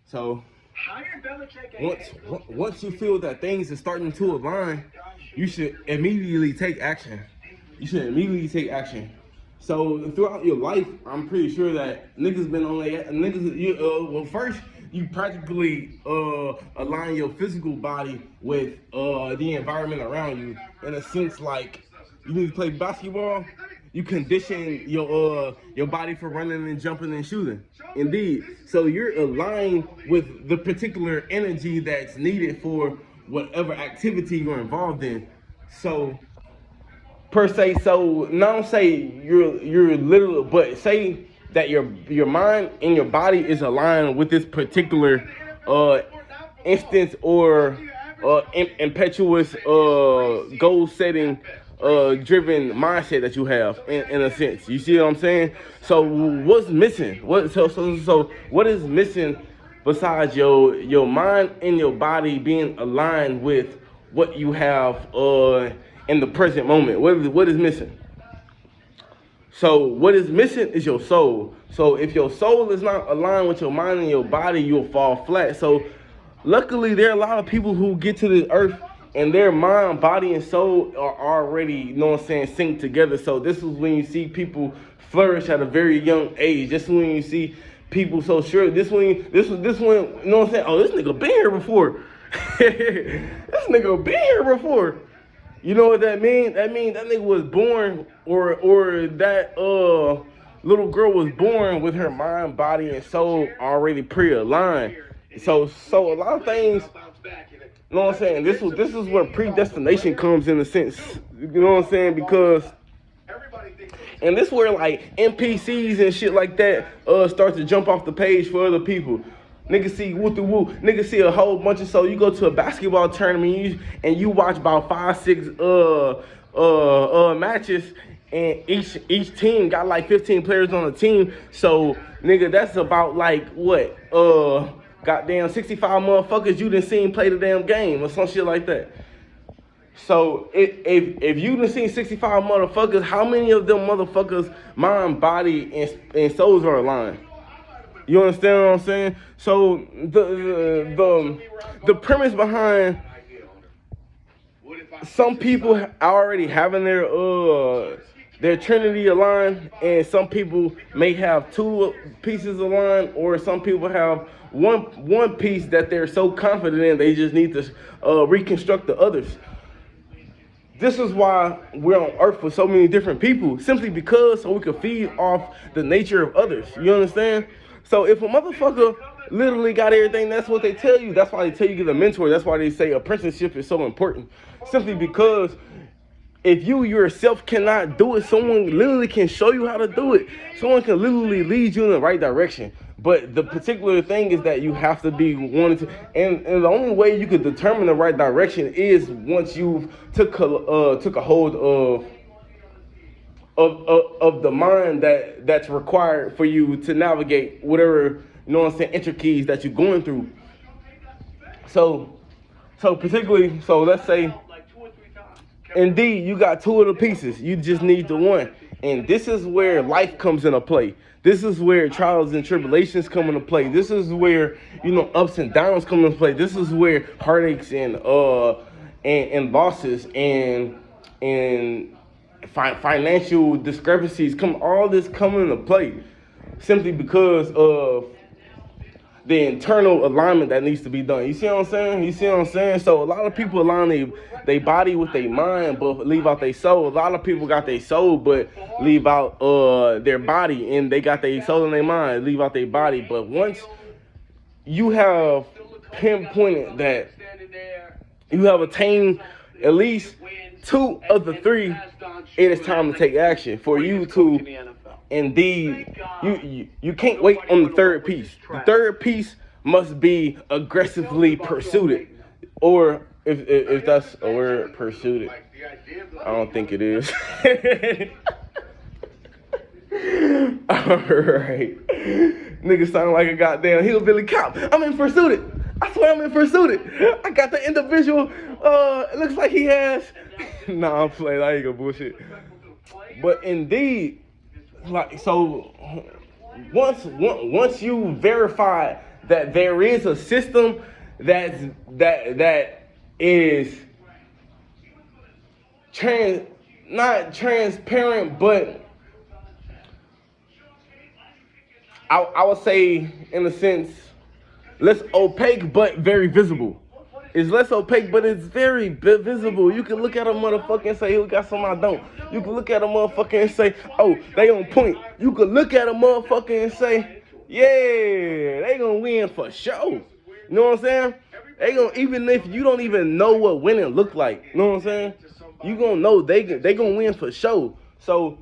So once you feel that things are starting to align, you should immediately take action. You should immediately take action. So throughout your life, I'm pretty sure that niggas been on that. Niggas, well, first you practically align your physical body with the environment around you. In a sense, like you need to play basketball, you condition your body for running and jumping and shooting. Indeed. So you're aligned with the particular energy that's needed for whatever activity you're involved in. So per se, so not say you're literal, but say that your mind and your body is aligned with this particular instance or impetuous goal setting driven mindset that you have in a sense. You see what I'm saying? So what's missing? So what is missing besides your mind and your body being aligned with what you have in the present moment? What is missing? So what is missing is your soul. So if your soul is not aligned with your mind and your body, you'll fall flat. So luckily, there are a lot of people who get to the earth and their mind, body, and soul are already, you know what I'm saying, synced together. So this is when you see people flourish at a very young age. This is when you see people so sure. This when, you know what I'm saying? Oh, this nigga been here before. This nigga been here before. You know what that means? That means that nigga was born, or that little girl was born with her mind, body, and soul already pre-aligned. So a lot of things, you know what I'm saying? This is where predestination comes in a sense. You know what I'm saying? Because, and this where like NPCs and shit like that start to jump off the page for other people. Niggas see woo through woo. Niggas see a whole bunch of, so you go to a basketball tournament and you watch about 5-6 matches, and each team got like 15 players on the team. So nigga, that's about like what goddamn 65 motherfuckers you done seen play the damn game or some shit like that. So if you done seen 65 motherfuckers, how many of them motherfuckers mind, body, and souls are aligned? You understand what I'm saying? So the premise behind some people already having their trinity aligned, and some people may have two pieces aligned, or some people have one piece that they're so confident in they just need to reconstruct the others. This is why we're on earth with so many different people, simply because so we can feed off the nature of others. You understand? So if a motherfucker literally got everything, that's what they tell you. That's why they tell you get a mentor. That's why they say apprenticeship is so important. Simply because if you yourself cannot do it, someone literally can show you how to do it. Someone can literally lead you in the right direction. But the particular thing is that you have to be wanting to, and the only way you could determine the right direction is once you've took a hold of the mind that's required for you to navigate whatever, you know what I'm saying, intricacies that you're going through. So particularly, so let's say, indeed, you got two of the pieces. You just need the one. And this is where life comes into play. This is where trials and tribulations come into play. This is where, you know, ups and downs come into play. This is where heartaches and losses and financial discrepancies all this come into play, simply because of the internal alignment that needs to be done. You see what I'm saying? So a lot of people align their body with their mind, but leave out their soul. A lot of people got their soul, but leave out their body, and they got their soul and their mind, leave out their body. But once you have pinpointed that you have attained at least two of the three, it is time to take action for you to. Indeed, you can't wait on the third piece. The third piece must be aggressively pursued, or if that's a word, pursued. I don't think it is. Alright. Nigga sound like a goddamn hillbilly cop. I'm in pursuit. I swear I'm in pursuit. I got the individual. It looks like he has. Nah, I'm playing. I ain't gonna bullshit. But indeed, like, so once you verify that there is a system that is not transparent, but I would say, in a sense, less opaque but very visible. It's less opaque, but it's very visible. You can look at a motherfucker and say, who got some I don't. You can look at a motherfucker and say, oh, they on point. You can look at a motherfucker and say, yeah, they gonna win for sure. You know what I'm saying? They gonna, even if you don't even know what winning look like, you know what I'm saying? You gonna know they gonna win for sure. So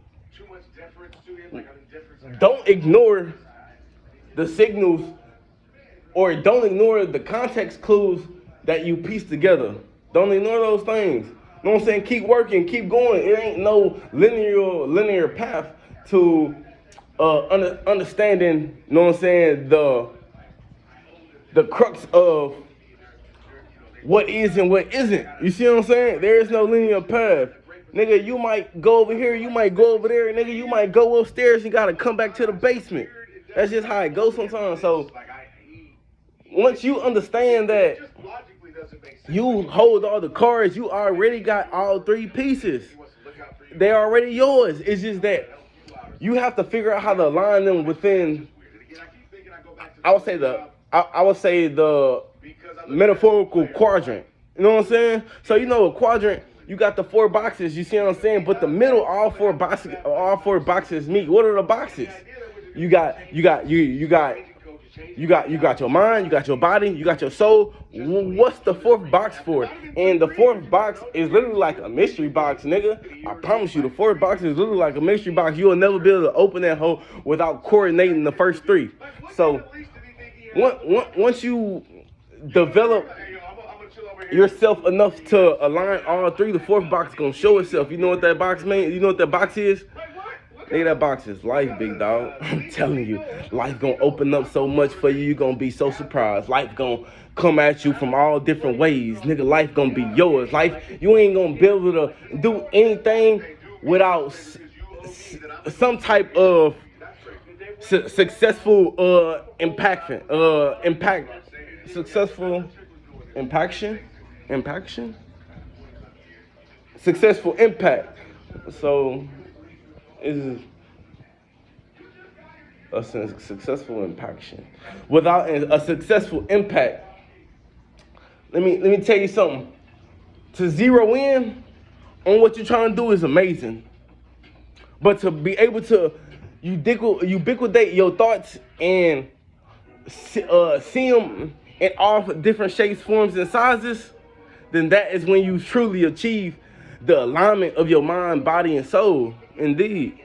don't ignore the signals, or don't ignore the context clues that you piece together. Don't ignore those things. You know what I'm saying? Keep working, keep going. It ain't no linear path to understanding, you know what I'm saying, the crux of what is and what isn't. You see what I'm saying? There is no linear path. Nigga, you might go over here, you might go over there, nigga, you might go upstairs, you gotta come back to the basement. That's just how it goes sometimes. So once you understand that you hold all the cards, you already got all three pieces. They're already yours. It's just that you have to figure out how to align them within, I would say the metaphorical quadrant. You know what I'm saying? So you know a quadrant, you got the 4 boxes, you see what I'm saying? But the middle, all four boxes meet. What are the boxes? You got your mind, you got your body, you got your soul. What's the 4th box for? And the 4th box is literally like a mystery box, nigga. I promise you, the 4th box is literally like a mystery box. You will never be able to open that hole without coordinating the first 3. So once you develop yourself enough to align all 3, the 4th box gonna show itself. You know what that box means? You know what that box is? Nigga, that box is life, big dog. I'm telling you, life gonna open up so much for you. You gonna be so surprised. Life gonna come at you from all different ways. Nigga, life gonna be yours. Life, you ain't gonna be able to do anything without some type of successful successful impact. So is a successful impaction. Without a successful impact, let me tell you something. To zero in on what you're trying to do is amazing, but to be able to ubiquidate your thoughts and see them in all different shapes, forms, and sizes, then that is when you truly achieve the alignment of your mind, body, and soul. Indeed.